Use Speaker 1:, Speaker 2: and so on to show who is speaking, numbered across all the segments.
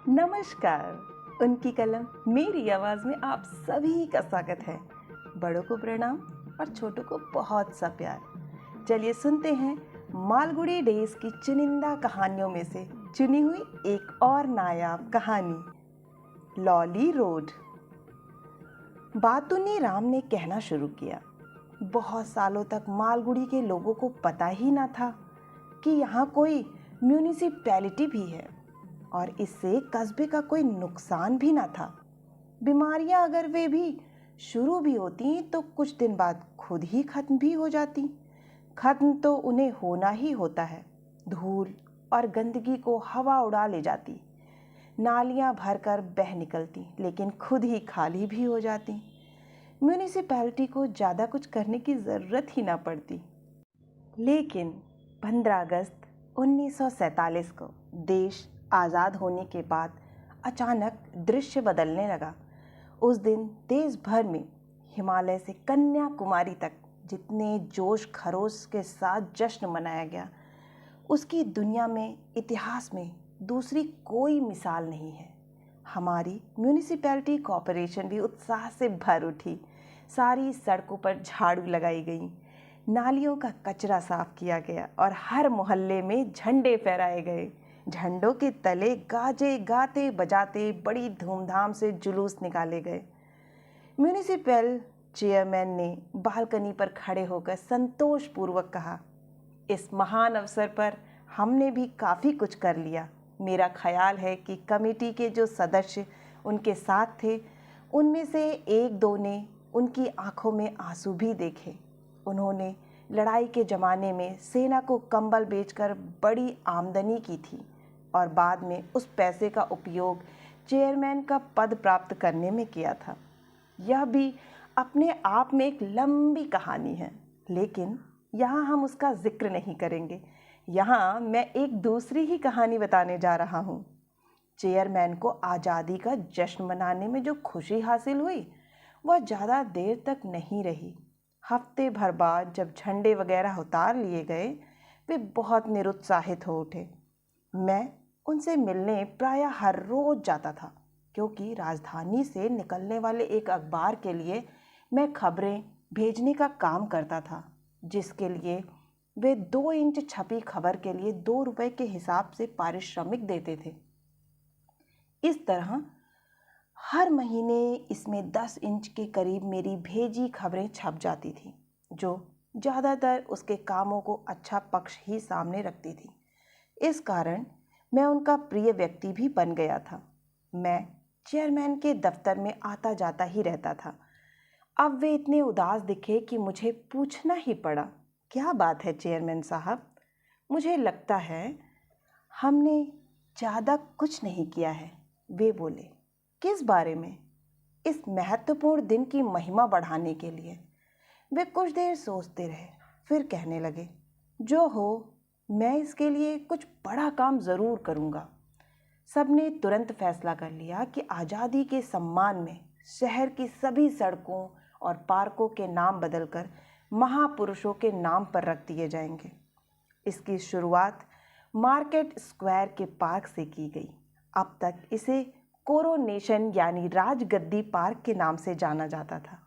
Speaker 1: नमस्कार। उनकी कलम मेरी आवाज़ में आप सभी का स्वागत है। बड़ों को प्रणाम और छोटों को बहुत सा प्यार। चलिए सुनते हैं मालगुडी डेज की चुनिंदा कहानियों में से चुनी हुई एक और नायाब कहानी, लॉली रोड। बातूनी राम ने कहना शुरू किया। बहुत सालों तक मालगुडी के लोगों को पता ही ना था कि यहाँ कोई म्यूनिसिपैलिटी भी है और इससे कस्बे का कोई नुकसान भी ना था। बीमारियां अगर वे भी शुरू भी होती तो कुछ दिन बाद खुद ही खत्म भी हो जाती। खत्म तो उन्हें होना ही होता है। धूल और गंदगी को हवा उड़ा ले जाती, नालियां भरकर बह निकलती लेकिन खुद ही खाली भी हो जाती। म्यूनिसिपैलिटी को ज़्यादा कुछ करने की ज़रूरत ही ना पड़ती। लेकिन 15 अगस्त 1947 को देश आज़ाद होने के बाद अचानक दृश्य बदलने लगा। उस दिन देश भर में हिमालय से कन्याकुमारी तक जितने जोश खरोश के साथ जश्न मनाया गया, उसकी दुनिया में, इतिहास में दूसरी कोई मिसाल नहीं है। हमारी म्यूनिसिपैलिटी कॉरपोरेशन भी उत्साह से भर उठी। सारी सड़कों पर झाड़ू लगाई गई, नालियों का कचरा साफ किया गया और हर मोहल्ले में झंडे फहराए गए। झंडों के तले गाजे गाते बजाते बड़ी धूमधाम से जुलूस निकाले गए। म्यूनिसिपल चेयरमैन ने बालकनी पर खड़े होकर संतोषपूर्वक कहा, इस महान अवसर पर हमने भी काफ़ी कुछ कर लिया। मेरा ख्याल है कि कमेटी के जो सदस्य उनके साथ थे, उनमें से एक दो ने उनकी आंखों में आंसू भी देखे। उन्होंने लड़ाई के ज़माने में सेना को कंबल बेचकर बड़ी आमदनी की थी और बाद में उस पैसे का उपयोग चेयरमैन का पद प्राप्त करने में किया था। यह भी अपने आप में एक लंबी कहानी है, लेकिन यहाँ हम उसका जिक्र नहीं करेंगे। यहाँ मैं एक दूसरी ही कहानी बताने जा रहा हूँ। चेयरमैन को आज़ादी का जश्न मनाने में जो खुशी हासिल हुई, वह ज़्यादा देर तक नहीं रही। हफ्ते भर बाद जब झंडे वगैरह उतार लिए गए, वे बहुत निरुत्साहित हो उठे। मैं उनसे मिलने प्रायः हर रोज़ जाता था, क्योंकि राजधानी से निकलने वाले एक अखबार के लिए मैं खबरें भेजने का काम करता था, जिसके लिए वे 2 इंच छपी खबर के लिए 2 रुपए के हिसाब से पारिश्रमिक देते थे। इस तरह हर महीने इसमें 10 इंच के करीब मेरी भेजी खबरें छप जाती थी, जो ज़्यादातर उसके कामों को अच्छा पक्ष ही सामने रखती थी। इस कारण मैं उनका प्रिय व्यक्ति भी बन गया था। मैं चेयरमैन के दफ्तर में आता जाता ही रहता था। अब वे इतने उदास दिखे कि मुझे पूछना ही पड़ा, क्या बात है चेयरमैन साहब? मुझे लगता है हमने ज़्यादा कुछ नहीं किया है, वे बोले। किस बारे में? इस महत्वपूर्ण दिन की महिमा बढ़ाने के लिए। वे कुछ देर सोचते रहे, फिर कहने लगे, जो हो, मैं इसके लिए कुछ बड़ा काम ज़रूर करूँगा। सबने तुरंत फैसला कर लिया कि आज़ादी के सम्मान में शहर की सभी सड़कों और पार्कों के नाम बदलकर महापुरुषों के नाम पर रख दिए जाएंगे। इसकी शुरुआत मार्केट स्क्वायर के पार्क से की गई। अब तक इसे कोरोनेशन यानी राजगद्दी पार्क के नाम से जाना जाता था।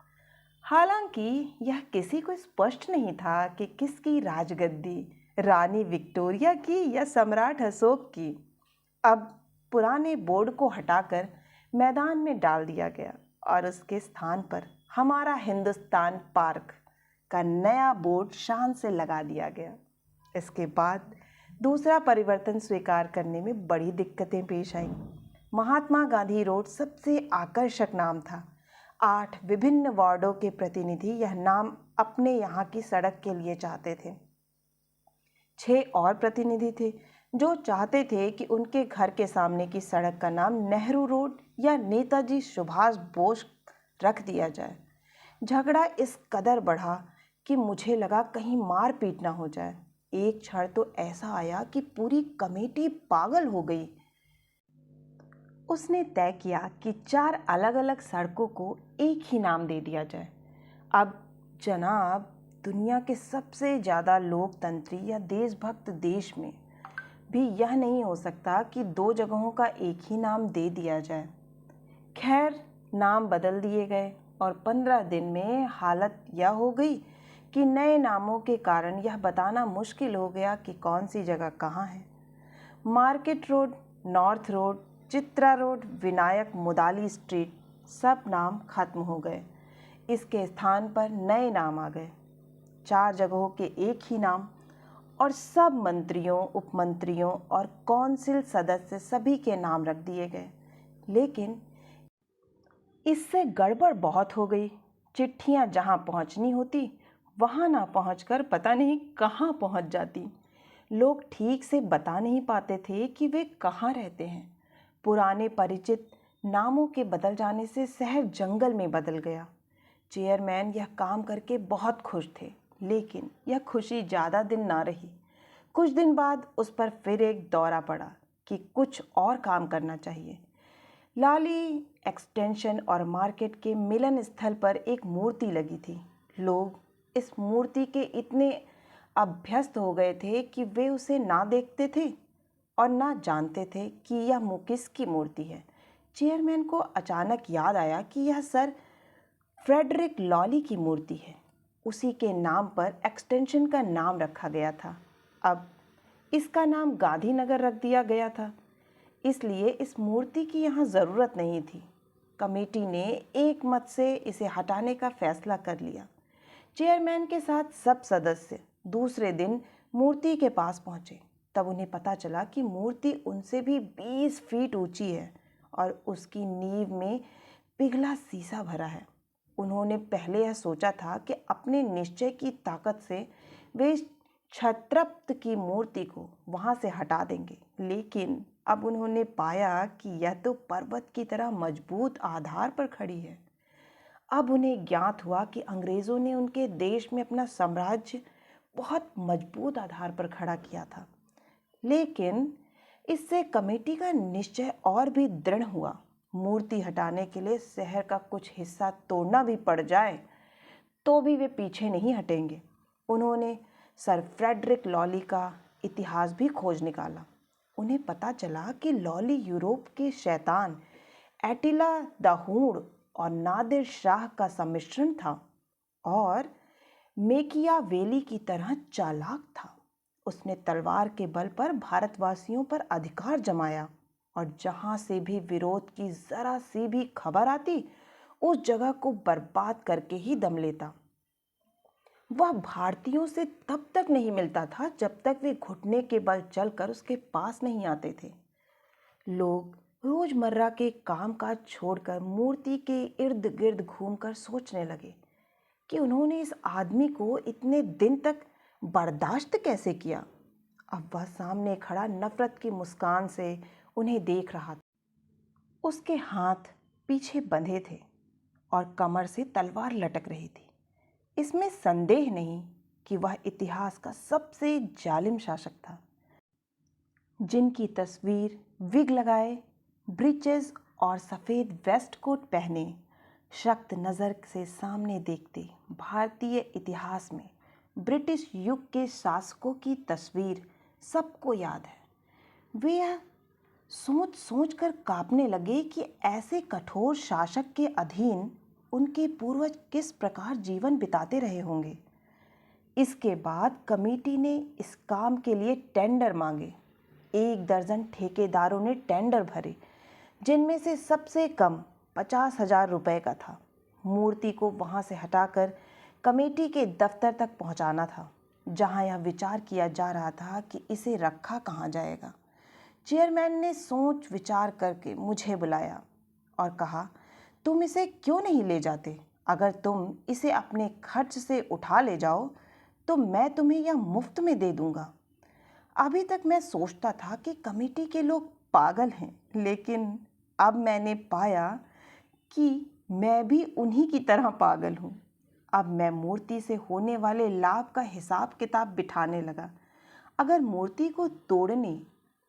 Speaker 1: हालांकि यह किसी को स्पष्ट नहीं था कि किसकी राजगद्दी, रानी विक्टोरिया की या सम्राट अशोक की। अब पुराने बोर्ड को हटाकर मैदान में डाल दिया गया और उसके स्थान पर हमारा हिंदुस्तान पार्क का नया बोर्ड शान से लगा दिया गया। इसके बाद दूसरा परिवर्तन स्वीकार करने में बड़ी दिक्कतें पेश आईं। महात्मा गांधी रोड सबसे आकर्षक नाम था। 8 विभिन्न वार्डों के प्रतिनिधि यह नाम अपने यहाँ की सड़क के लिए चाहते थे। 6 और प्रतिनिधि थे जो चाहते थे कि उनके घर के सामने की सड़क का नाम नेहरू रोड या नेताजी सुभाष बोस रख दिया जाए। झगड़ा इस कदर बढ़ा कि मुझे लगा कहीं मार पीट ना हो जाए। एक क्षण तो ऐसा आया कि पूरी कमेटी पागल हो गई। उसने तय किया कि 4 अलग अलग सड़कों को एक ही नाम दे दिया जाए। अब जनाब, दुनिया के सबसे ज़्यादा लोकतंत्री या देशभक्त देश में भी यह नहीं हो सकता कि दो जगहों का एक ही नाम दे दिया जाए। खैर, नाम बदल दिए गए और 15 दिन में हालत यह हो गई कि नए नामों के कारण यह बताना मुश्किल हो गया कि कौन सी जगह कहाँ है। Market road, north road, Chitra road, Vinayak Mudali street, सब नाम खत्म हो गए। इसके स्थान पर नए नाम आ गए। 4 जगहों के एक ही नाम, और सब मंत्रियों, उपमंत्रियों और कौंसिल सदस्य सभी के नाम रख दिए गए। लेकिन इससे गड़बड़ बहुत हो गई। चिट्ठियां जहां पहुंचनी होती वहां ना पहुंचकर पता नहीं कहां पहुंच जाती। लोग ठीक से बता नहीं पाते थे कि वे कहाँ रहते हैं। पुराने परिचित नामों के बदल जाने से शहर जंगल में बदल गया। चेयरमैन यह काम करके बहुत खुश थे, लेकिन यह खुशी ज़्यादा दिन ना रही। कुछ दिन बाद उस पर फिर एक दौरा पड़ा कि कुछ और काम करना चाहिए। लाली एक्सटेंशन और मार्केट के मिलन स्थल पर एक मूर्ति लगी थी। लोग इस मूर्ति के इतने अभ्यस्त हो गए थे कि वे उसे ना देखते थे और ना जानते थे कि यह किसकी मूर्ति है। चेयरमैन को अचानक याद आया कि यह सर फ्रेडरिक लॉली की मूर्ति है। उसी के नाम पर एक्सटेंशन का नाम रखा गया था। अब इसका नाम गांधीनगर रख दिया गया था, इसलिए इस मूर्ति की यहाँ ज़रूरत नहीं थी। कमेटी ने एक मत से इसे हटाने का फैसला कर लिया। चेयरमैन के साथ सब सदस्य दूसरे दिन मूर्ति के पास पहुंचे। तब उन्हें पता चला कि मूर्ति उनसे भी 20 फीट ऊंची है और उसकी नींव में पिघला शीशा भरा है। उन्होंने पहले यह सोचा था कि अपने निश्चय की ताकत से वे क्षत्रप्त की मूर्ति को वहां से हटा देंगे, लेकिन अब उन्होंने पाया कि यह तो पर्वत की तरह मजबूत आधार पर खड़ी है। अब उन्हें ज्ञात हुआ कि अंग्रेजों ने उनके देश में अपना साम्राज्य बहुत मजबूत आधार पर खड़ा किया था। लेकिन इससे कमेटी का निश्चय और भी दृढ़ हुआ। मूर्ति हटाने के लिए शहर का कुछ हिस्सा तोड़ना भी पड़ जाए तो भी वे पीछे नहीं हटेंगे। उन्होंने सर फ्रेडरिक लॉली का इतिहास भी खोज निकाला। उन्हें पता चला कि लॉली यूरोप के शैतान एटिला द हूण और नादिर शाह का सम्मिश्रण था और मेकियावेली की तरह चालाक था। उसने तलवार के बल पर भारतवासियों पर अधिकार जमाया और जहां से भी विरोध की जरा सी भी खबर आती उस जगह को बर्बाद करके ही दम लेता। वह भारतीयों से तब तक नहीं मिलता था जब तक वे घुटने के बल चलकर उसके पास नहीं आते थे। लोग रोजमर्रा के कामकाज छोड़कर मूर्ति के इर्द गिर्द घूमकर सोचने लगे कि उन्होंने इस आदमी को इतने दिन तक बर्दाश्त कैसे किया। अब वह सामने खड़ा नफरत की मुस्कान से उन्हें देख रहा था। उसके हाथ पीछे बंधे थे और कमर से तलवार लटक रही थी। इसमें संदेह नहीं कि वह इतिहास का सबसे जालिम शासक था, जिनकी तस्वीर विग लगाए, ब्रीचेस और सफ़ेद वेस्ट कोट पहने, सख्त नज़र से सामने देखते भारतीय इतिहास में ब्रिटिश युग के शासकों की तस्वीर सबको याद है। वे यह सोच सोच कर कांपने लगे कि ऐसे कठोर शासक के अधीन उनके पूर्वज किस प्रकार जीवन बिताते रहे होंगे। इसके बाद कमेटी ने इस काम के लिए टेंडर मांगे। 1 दर्जन ठेकेदारों ने टेंडर भरे, जिनमें से सबसे कम 50,000 रुपये का था। मूर्ति को वहां से हटाकर कमेटी के दफ्तर तक पहुंचाना था, जहां यह विचार किया जा रहा था कि इसे रखा कहाँ जाएगा। चेयरमैन ने सोच विचार करके मुझे बुलाया और कहा, तुम इसे क्यों नहीं ले जाते? अगर तुम इसे अपने खर्च से उठा ले जाओ तो मैं तुम्हें यह मुफ्त में दे दूंगा। अभी तक मैं सोचता था कि कमेटी के लोग पागल हैं, लेकिन अब मैंने पाया कि मैं भी उन्हीं की तरह पागल हूँ। अब मैं मूर्ति से होने वाले लाभ का हिसाब किताब बिठाने लगा। अगर मूर्ति को तोड़ने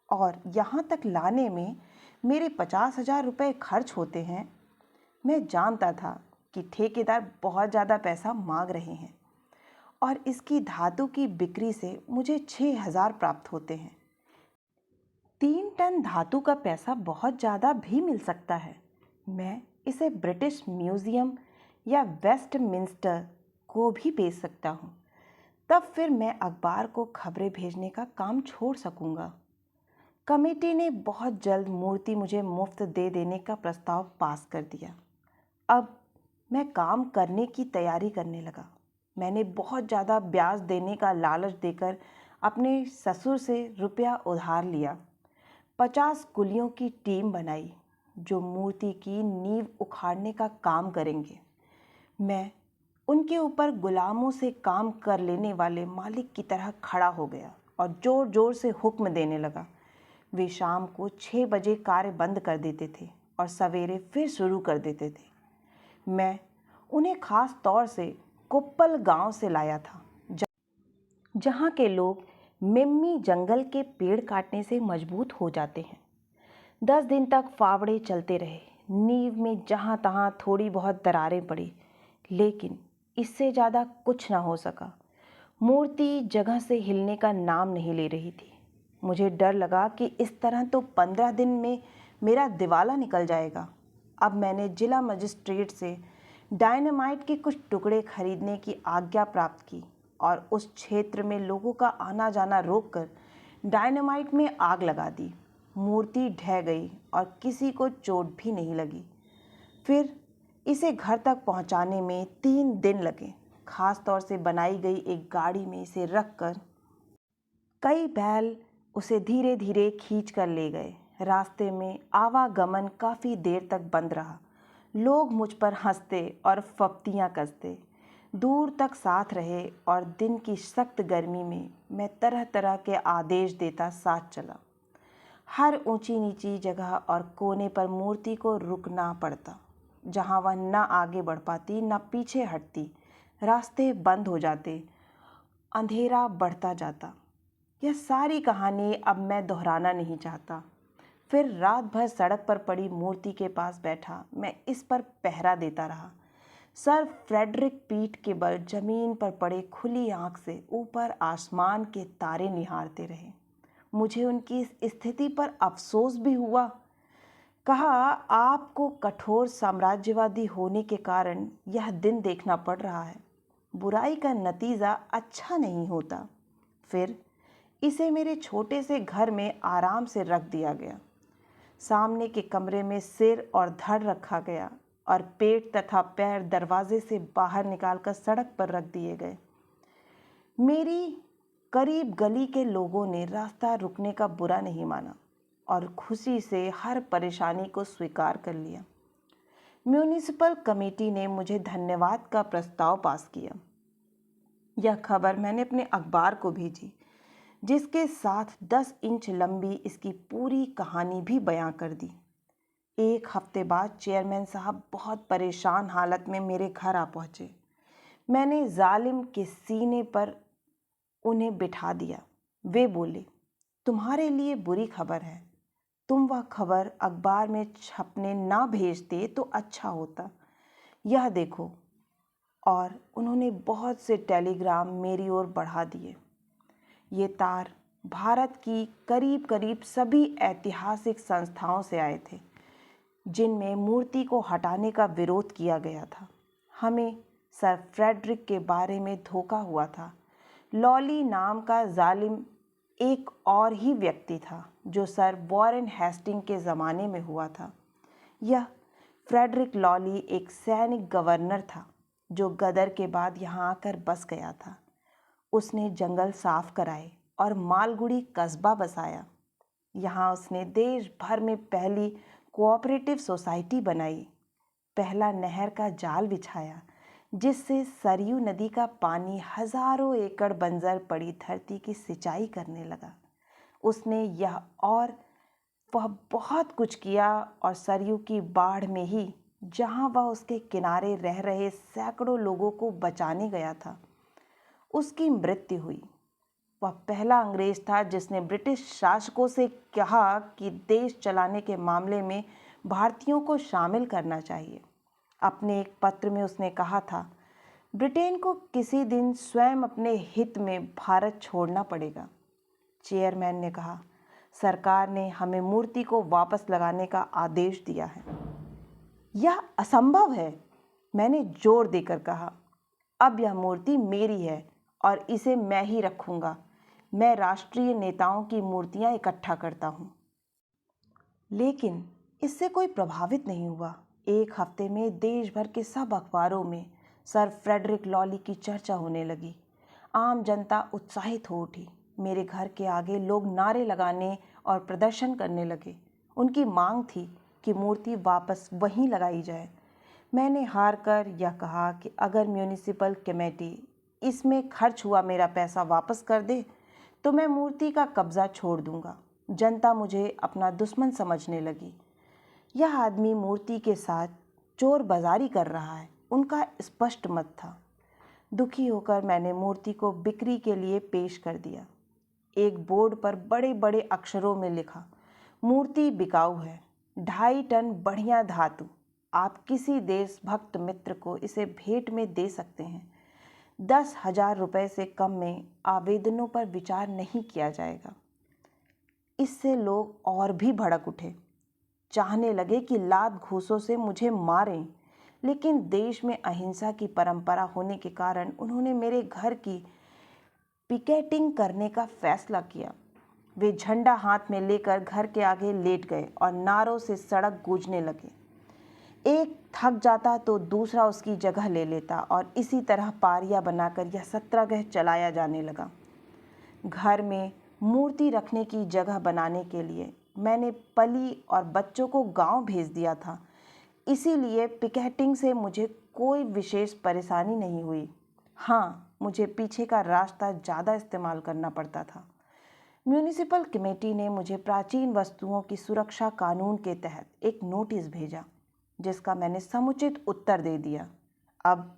Speaker 1: और यहाँ तक लाने में मेरे 50,000 रुपये खर्च होते हैं, मैं जानता था कि ठेकेदार बहुत ज़्यादा पैसा मांग रहे हैं और इसकी धातु की बिक्री से मुझे 6,000 प्राप्त होते हैं। 3 टन धातु का पैसा बहुत ज़्यादा भी मिल सकता है। मैं इसे ब्रिटिश म्यूजियम या वेस्टमिंस्टर को भी बेच सकता हूँ। तब फिर मैं अखबार को खबरें भेजने का काम छोड़ सकूंगा। कमेटी ने बहुत जल्द मूर्ति मुझे मुफ्त दे देने का प्रस्ताव पास कर दिया। अब मैं काम करने की तैयारी करने लगा। मैंने बहुत ज़्यादा ब्याज देने का लालच देकर अपने ससुर से रुपया उधार लिया। 50 कुलियों की टीम बनाई जो मूर्ति की नींव उखाड़ने का काम करेंगे। मैं उनके ऊपर गुलामों से काम कर लेने वाले मालिक की तरह खड़ा हो गया और जोर जोर से हुक्म देने लगा। वे शाम को 6 बजे कार्य बंद कर देते थे और सवेरे फिर शुरू कर देते थे। मैं उन्हें खास तौर से कुप्पल गांव से लाया था, जहां के लोग मिम्मी जंगल के पेड़ काटने से मजबूत हो जाते हैं। 10 दिन तक फावड़े चलते रहे। नींव में जहां तहां थोड़ी बहुत दरारें पड़ी, लेकिन इससे ज़्यादा कुछ ना हो सका। मूर्ति जगह से हिलने का नाम नहीं ले रही थी। मुझे डर लगा कि इस तरह तो 15 दिन में मेरा दिवाला निकल जाएगा। अब मैंने जिला मजिस्ट्रेट से डायनामाइट के कुछ टुकड़े खरीदने की आज्ञा प्राप्त की और उस क्षेत्र में लोगों का आना जाना रोककर डायनामाइट में आग लगा दी। मूर्ति ढह गई और किसी को चोट भी नहीं लगी। फिर इसे घर तक पहुंचाने में 3 दिन लगे। खास तौर से बनाई गई एक गाड़ी में इसे रखकर कई बैल उसे धीरे धीरे खींच कर ले गए। रास्ते में आवागमन काफ़ी देर तक बंद रहा। लोग मुझ पर हंसते और फप्तियाँ कसते। दूर तक साथ रहे और दिन की सख्त गर्मी में मैं तरह तरह के आदेश देता साथ चला। हर ऊंची नीची जगह और कोने पर मूर्ति को रुकना पड़ता। जहां वह न आगे बढ़ पाती न पीछे हटती, रास्ते बंद हो जाते, अंधेरा बढ़ता जाता। यह सारी कहानी अब मैं दोहराना नहीं चाहता। फिर रात भर सड़क पर पड़ी मूर्ति के पास बैठा मैं इस पर पहरा देता रहा। सर फ्रेडरिक पीठ के बल जमीन पर पड़े खुली आंख से ऊपर आसमान के तारे निहारते रहे। मुझे उनकी इस स्थिति पर अफसोस भी हुआ। कहा, आपको कठोर साम्राज्यवादी होने के कारण यह दिन देखना पड़ रहा है। बुराई का नतीजा अच्छा नहीं होता। फिर इसे मेरे छोटे से घर में आराम से रख दिया गया। सामने के कमरे में सिर और धड़ रखा गया और पेट तथा पैर दरवाजे से बाहर निकालकर सड़क पर रख दिए गए। मेरी करीब गली के लोगों ने रास्ता रुकने का बुरा नहीं माना और खुशी से हर परेशानी को स्वीकार कर लिया। म्यूनिसिपल कमेटी ने मुझे धन्यवाद का प्रस्ताव पास किया। यह खबर मैंने अपने अखबार को भेजी, जिसके साथ 10 इंच लंबी इसकी पूरी कहानी भी बयां कर दी। 1 हफ्ते बाद चेयरमैन साहब बहुत परेशान हालत में मेरे घर आ पहुंचे। मैंने जालिम के सीने पर उन्हें बिठा दिया। वे बोले, तुम्हारे लिए बुरी खबर है। तुम वह खबर अखबार में छपने ना भेजते तो अच्छा होता। यह देखो। और उन्होंने बहुत से टेलीग्राम मेरी ओर बढ़ा दिए। ये तार भारत की करीब करीब सभी ऐतिहासिक संस्थाओं से आए थे, जिनमें मूर्ति को हटाने का विरोध किया गया था। हमें सर फ्रेडरिक के बारे में धोखा हुआ था। लॉली नाम का जालिम एक और ही व्यक्ति था जो सर वॉरेन हेस्टिंग के ज़माने में हुआ था। यह फ्रेडरिक लॉली एक सैनिक गवर्नर था जो गदर के बाद यहाँ आकर बस गया था। उसने जंगल साफ कराए और मालगुड़ी कस्बा बसाया। यहाँ उसने देश भर में पहली कोऑपरेटिव सोसाइटी बनाई, पहला नहर का जाल बिछाया जिससे सरयू नदी का पानी हजारों एकड़ बंजर पड़ी धरती की सिंचाई करने लगा। उसने यह और वह बहुत कुछ किया और सरयू की बाढ़ में ही, जहाँ वह उसके किनारे रह रहे सैकड़ों लोगों को बचाने गया था, उसकी मृत्यु हुई। वह पहला अंग्रेज था जिसने ब्रिटिश शासकों से कहा कि देश चलाने के मामले में भारतीयों को शामिल करना चाहिए। अपने एक पत्र में उसने कहा था, ब्रिटेन को किसी दिन स्वयं अपने हित में भारत छोड़ना पड़ेगा। चेयरमैन ने कहा, सरकार ने हमें मूर्ति को वापस लगाने का आदेश दिया है। यह असंभव है, मैंने जोर देकर कहा। अब यह मूर्ति मेरी है और इसे मैं ही रखूंगा। मैं राष्ट्रीय नेताओं की मूर्तियां इकट्ठा करता हूं। लेकिन इससे कोई प्रभावित नहीं हुआ। एक हफ्ते में देश भर के सब अखबारों में सर फ्रेडरिक लॉली की चर्चा होने लगी। आम जनता उत्साहित हो उठी। मेरे घर के आगे लोग नारे लगाने और प्रदर्शन करने लगे। उनकी मांग थी कि मूर्ति वापस वहीं लगाई जाए। मैंने हार कर यह कहा कि अगर म्यूनिसिपल कमेटी इसमें खर्च हुआ मेरा पैसा वापस कर दे तो मैं मूर्ति का कब्जा छोड़ दूंगा। जनता मुझे अपना दुश्मन समझने लगी। यह आदमी मूर्ति के साथ चोर बाजारी कर रहा है, उनका स्पष्ट मत था। दुखी होकर मैंने मूर्ति को बिक्री के लिए पेश कर दिया। एक बोर्ड पर बड़े बड़े अक्षरों में लिखा, मूर्ति बिकाऊ है, 2.5 टन बढ़िया धातु। आप किसी देशभक्त मित्र को इसे भेंट में दे सकते हैं। 10,000 रुपये से कम में आवेदनों पर विचार नहीं किया जाएगा। इससे लोग और भी भड़क उठे, चाहने लगे कि लात घूंसों से मुझे मारें। लेकिन देश में अहिंसा की परंपरा होने के कारण उन्होंने मेरे घर की पिकेटिंग करने का फैसला किया। वे झंडा हाथ में लेकर घर के आगे लेट गए और नारों से सड़क गूंजने लगे। एक थक जाता तो दूसरा उसकी जगह ले लेता और इसी तरह पारियां बनाकर यह सत्याग्रह चलाया जाने लगा। घर में मूर्ति रखने की जगह बनाने के लिए मैंने पली और बच्चों को गांव भेज दिया था। इसीलिए पिकेटिंग से मुझे कोई विशेष परेशानी नहीं हुई। हाँ, मुझे पीछे का रास्ता ज़्यादा इस्तेमाल करना पड़ता था। म्यूनिसिपल कमेटी ने मुझे प्राचीन वस्तुओं की सुरक्षा कानून के तहत एक नोटिस भेजा, जिसका मैंने समुचित उत्तर दे दिया। अब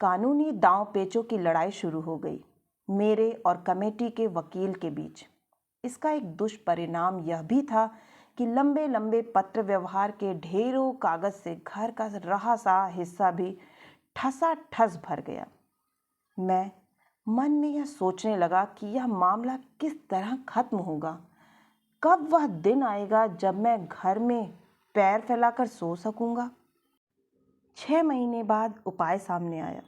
Speaker 1: कानूनी दांव पेचों की लड़ाई शुरू हो गई, मेरे और कमेटी के वकील के बीच। इसका एक दुष्परिणाम यह भी था कि लंबे लंबे पत्र व्यवहार के ढेरों कागज से घर का रहा सा हिस्सा भी ठसाठस भर गया। मैं मन में यह सोचने लगा कि यह मामला किस तरह खत्म होगा। कब वह दिन आएगा जब मैं घर में पैर फैलाकर सो सकूंगा। 6 महीने बाद उपाय सामने आया।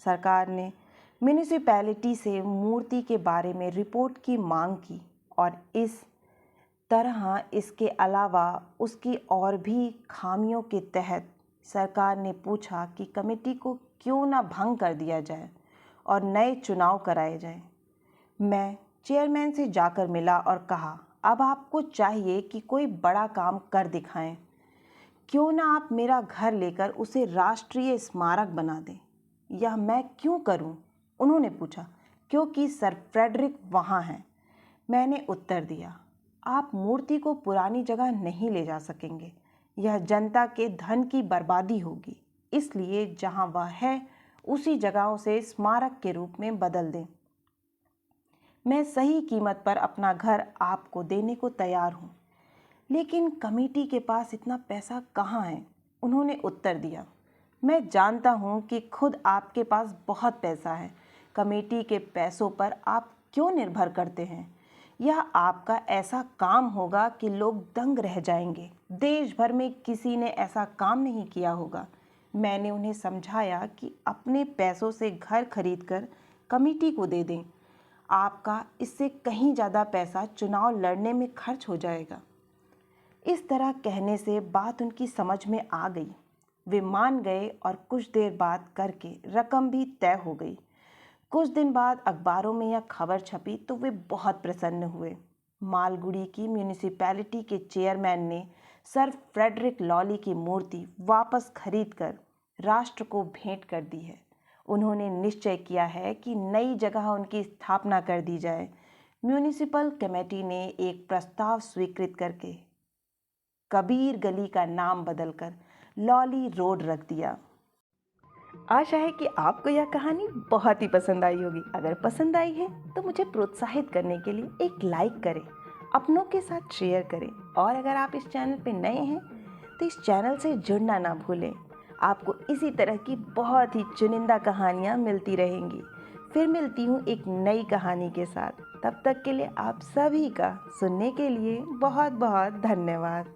Speaker 1: सरकार ने म्यूनिसिपैलिटी से मूर्ति के बारे में रिपोर्ट की मांग की और इस तरह इसके अलावा उसकी और भी खामियों के तहत सरकार ने पूछा कि कमेटी को क्यों ना भंग कर दिया जाए और नए चुनाव कराए जाएं। मैं चेयरमैन से जाकर मिला और कहा, अब आपको चाहिए कि कोई बड़ा काम कर दिखाएं। क्यों ना आप मेरा घर लेकर उसे राष्ट्रीय स्मारक बना दें। यह मैं क्यों करूं? उन्होंने पूछा। क्योंकि सर फ्रेडरिक वहाँ हैं। मैंने उत्तर दिया, आप मूर्ति को पुरानी जगह नहीं ले जा सकेंगे। यह जनता के धन की बर्बादी होगी। इसलिए जहाँ वह है उसी जगहों से स्मारक के रूप में बदल दें। मैं सही कीमत पर अपना घर आपको देने को तैयार हूँ, लेकिन कमेटी के पास इतना पैसा कहाँ है? उन्होंने उत्तर दिया, मैं जानता हूँ कि खुद आपके पास बहुत पैसा है। कमेटी के पैसों पर आप क्यों निर्भर करते हैं? यह आपका ऐसा काम होगा कि लोग दंग रह जाएंगे। देश भर में किसी ने ऐसा काम नहीं किया होगा। मैंने उन्हें समझाया कि अपने पैसों से घर खरीदकर कमेटी को दे दें। आपका इससे कहीं ज़्यादा पैसा चुनाव लड़ने में खर्च हो जाएगा। इस तरह कहने से बात उनकी समझ में आ गई। वे मान गए और कुछ देर बाद करके रकम भी तय हो गई। कुछ दिन बाद अखबारों में यह खबर छपी तो वे बहुत प्रसन्न हुए। मालगुडी की म्यूनिसिपैलिटी के चेयरमैन ने सर फ्रेडरिक लॉली की मूर्ति वापस खरीदकर राष्ट्र को भेंट कर दी है। उन्होंने निश्चय किया है कि नई जगह उनकी स्थापना कर दी जाए। म्यूनिसिपल कमेटी ने एक प्रस्ताव स्वीकृत करके कबीर गली का नाम बदलकर लॉली रोड रख दिया। आशा है कि आपको यह कहानी बहुत ही पसंद आई होगी। अगर पसंद आई है तो मुझे प्रोत्साहित करने के लिए एक लाइक करें, अपनों के साथ शेयर करें और अगर आप इस चैनल पर नए हैं तो इस चैनल से जुड़ना ना भूलें। आपको इसी तरह की बहुत ही चुनिंदा कहानियाँ मिलती रहेंगी। फिर मिलती हूँ एक नई कहानी के साथ। तब तक के लिए आप सभी का सुनने के लिए बहुत बहुत धन्यवाद।